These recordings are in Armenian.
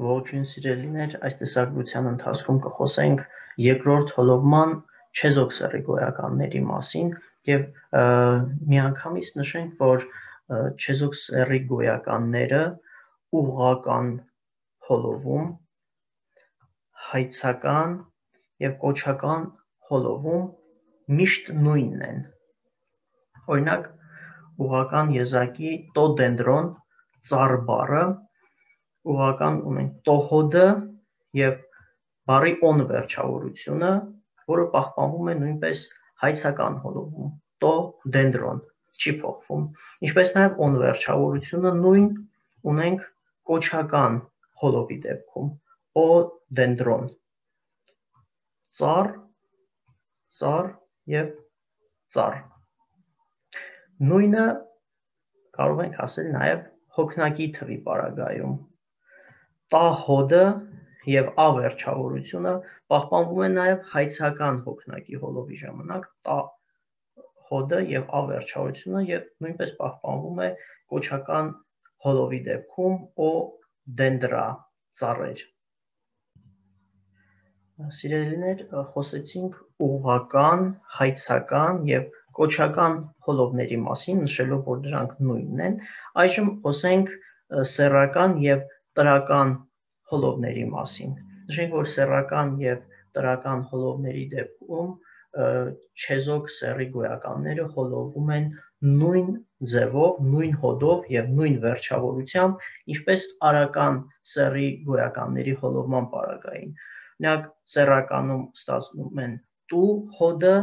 Ողջույն սիրելիներ, այս տեսագրության ընթացքում կխոսենք երկրորդ հոլովման չեզոք սեռի գոյականների մասին և միանգամից նշենք, որ չեզոք սեռի գոյականները ուղղական հոլովում, հայցական և կոչական հոլովում միշտ նույնն են։ Օրինակ, ուղղական եզակի տոդենդրոն ծառ բառը ուղղական ունենք տոհոդը և բառի օն վերջավորությունը, որը պահպանվում է նույնպես հայցական հոլովում, տոդենդրոն, չի փոխվում, ինչպես նաև օն վերջավորությունը նույն ունենք կոչական հոլովի դեպքում, օդենդրոն, ծառ և ծառ։ Նույնը կարող ենք ասել նաև հոգնակի թվի պարագայում։ Տահոդը և ա վերջավորությունը պահպանվում են նաև հայցական հոգնակի հոլովի ժամանակ, տահոդը և ա վերջավորությունը և նույնպես պահպանվում է կոչական հոլովի դեպքում, օդենդրա, ծառեր։ Սիրելիներ, խոսեցինք ուղղական, հայցական և կոչական հոլովների մասին, նշելով, որ դրանք նույնն են։ Այժմ խոսենք սեռական և տրական հոլովների մասին։ Նշենք, որ սեռական և տրական հոլովների դեպքում չեզոք սեռի գոյականները հոլովում են նույն ձևով, նույն հոդով և նույն վերջավորությամբ, ինչպես արական սեռի գոյականների հոլովման պարագային։ Օրինակ, սեռականում ստացվում են տու հոդը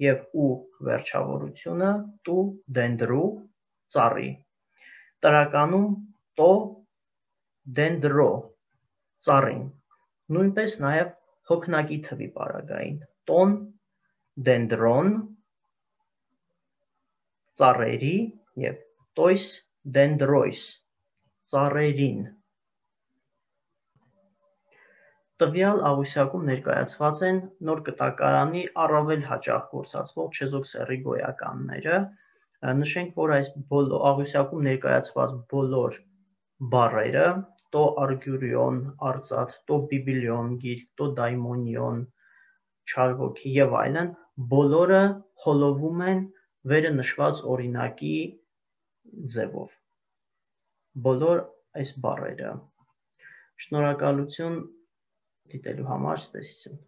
և ու վերջավորությունը տու դենդրու ծառի։ Տրականում տո դենդրո ծառին։ Նույնպես նաև հոգնակի թվի պարագային տոն դենդրոն ծառերի և տոյս դենդրոյս ծառերին։ Տվյալ աղյուսակում ներկայացված են նոր կտակարանի առավել հաճախ գործածվող չեզոք սեռի գոյականները։ Նշենք, որ այս աղյուսակում ներկայացված բոլոր բառերը տո արգյուրիոն, արծաթ, տո բիբլիոն, գիրք, տո դայմոնիոն, չար ոգի և այլն, բոլորը հոլովում են վերը նշված օրինակի ձևով։ Բոլոր այս բառերը։ Շնորհակալություն դիտելու համար, ցտեսություն։